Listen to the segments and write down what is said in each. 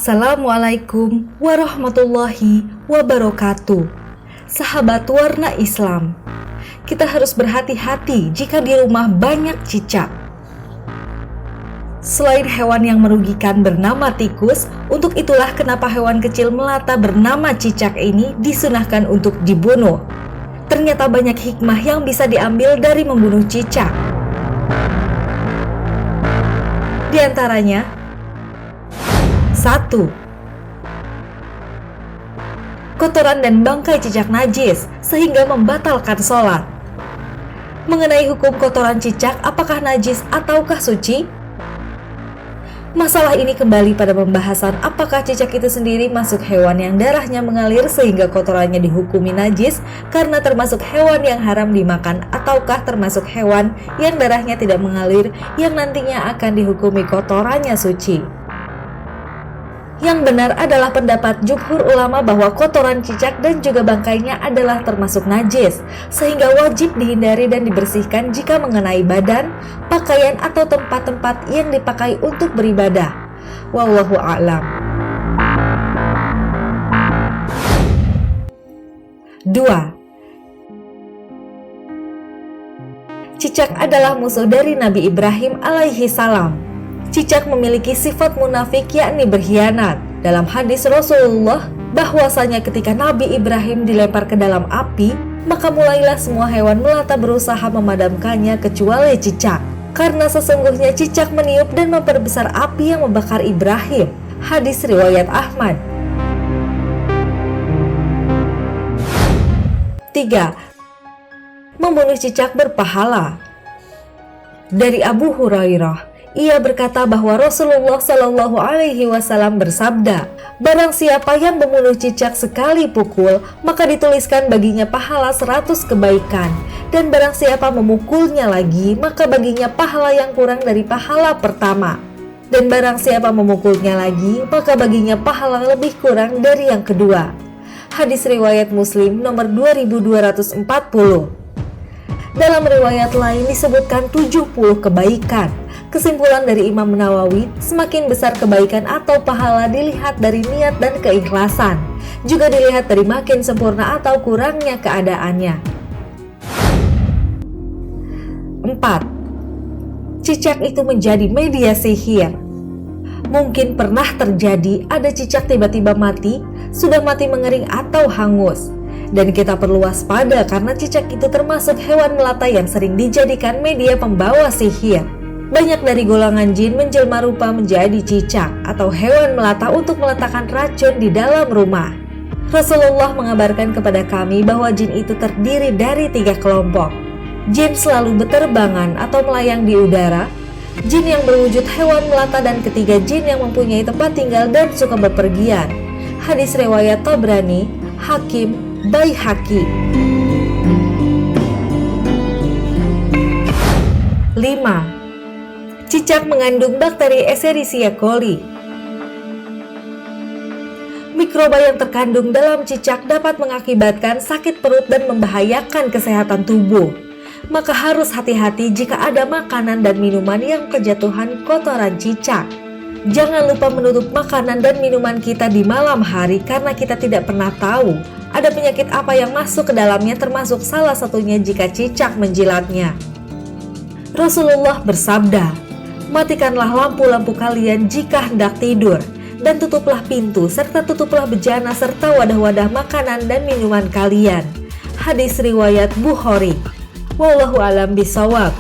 Assalamualaikum warahmatullahi wabarakatuh. Sahabat warna Islam, kita harus berhati-hati jika di rumah banyak cicak. Selain hewan yang merugikan bernama tikus, untuk itulah kenapa hewan kecil melata bernama cicak ini disunahkan untuk dibunuh. Ternyata banyak hikmah yang bisa diambil dari membunuh cicak. Di antaranya, 1. Kotoran dan bangkai cicak najis sehingga membatalkan sholat. Mengenai hukum kotoran cicak, apakah najis ataukah suci? Masalah ini kembali pada pembahasan apakah cicak itu sendiri masuk hewan yang darahnya mengalir sehingga kotorannya dihukumi najis karena termasuk hewan yang haram dimakan, ataukah termasuk hewan yang darahnya tidak mengalir yang nantinya akan dihukumi kotorannya suci. Yang benar adalah pendapat jumhur ulama bahwa kotoran cicak dan juga bangkainya adalah termasuk najis, sehingga wajib dihindari dan dibersihkan jika mengenai badan, pakaian, atau tempat-tempat yang dipakai untuk beribadah. Wallahu a'lam. 2. Cicak adalah musuh dari Nabi Ibrahim alaihi salam. Cicak memiliki sifat munafik, yakni berkhianat. Dalam hadis Rasulullah bahwasanya ketika Nabi Ibrahim dilempar ke dalam api, maka mulailah semua hewan melata berusaha memadamkannya kecuali cicak, karena sesungguhnya cicak meniup dan memperbesar api yang membakar Ibrahim. Hadis riwayat Ahmad. 3. Membunuh cicak berpahala. Dari Abu Hurairah, ia berkata bahwa Rasulullah Shallallahu Alaihi Wasallam bersabda, barang siapa yang membunuh cicak sekali pukul, maka dituliskan baginya pahala 100 kebaikan, dan barang siapa memukulnya lagi, maka baginya pahala yang kurang dari pahala pertama, dan barang siapa memukulnya lagi, maka baginya pahala lebih kurang dari yang kedua. Hadis riwayat Muslim nomor 2240. Dalam riwayat lain disebutkan 70 kebaikan. Kesimpulan dari Imam Nawawi, semakin besar kebaikan atau pahala dilihat dari niat dan keikhlasan, juga dilihat dari makin sempurna atau kurangnya keadaannya. 4. Cicak itu menjadi media sihir. Mungkin pernah terjadi ada cicak tiba-tiba mati, sudah mati mengering atau hangus. Dan kita perlu waspada karena cicak itu termasuk hewan melata yang sering dijadikan media pembawa sihir. Banyak dari golongan jin menjelma rupa menjadi cicak atau hewan melata untuk meletakkan racun di dalam rumah. Rasulullah mengabarkan kepada kami bahwa jin itu terdiri dari 3 kelompok. Jin selalu beterbangan atau melayang di udara, jin yang berwujud hewan melata, dan ketiga jin yang mempunyai tempat tinggal dan suka bepergian. Hadis riwayat Tabrani, Hakim, Baihaqi. 5. Cicak mengandung bakteri Escherichia coli. Mikroba yang terkandung dalam cicak dapat mengakibatkan sakit perut dan membahayakan kesehatan tubuh. Maka harus hati-hati jika ada makanan dan minuman yang kejatuhan kotoran cicak. Jangan lupa menutup makanan dan minuman kita di malam hari karena kita tidak pernah tahu ada penyakit apa yang masuk ke dalamnya, termasuk salah satunya jika cicak menjilatnya. Rasulullah bersabda, matikanlah lampu-lampu kalian jika hendak tidur, dan tutuplah pintu serta tutuplah bejana serta wadah-wadah makanan dan minuman kalian. Hadis riwayat Bukhari. Wallahu a'lam bishawab.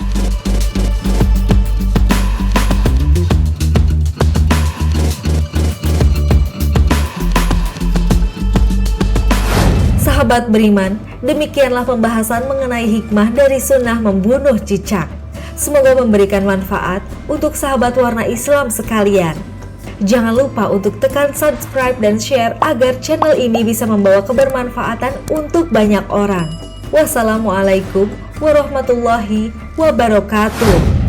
Sahabat beriman, demikianlah pembahasan mengenai hikmah dari sunnah membunuh cicak. Semoga memberikan manfaat untuk sahabat warna Islam sekalian. Jangan lupa untuk tekan subscribe dan share agar channel ini bisa membawa kebermanfaatan untuk banyak orang. Wassalamualaikum warahmatullahi wabarakatuh.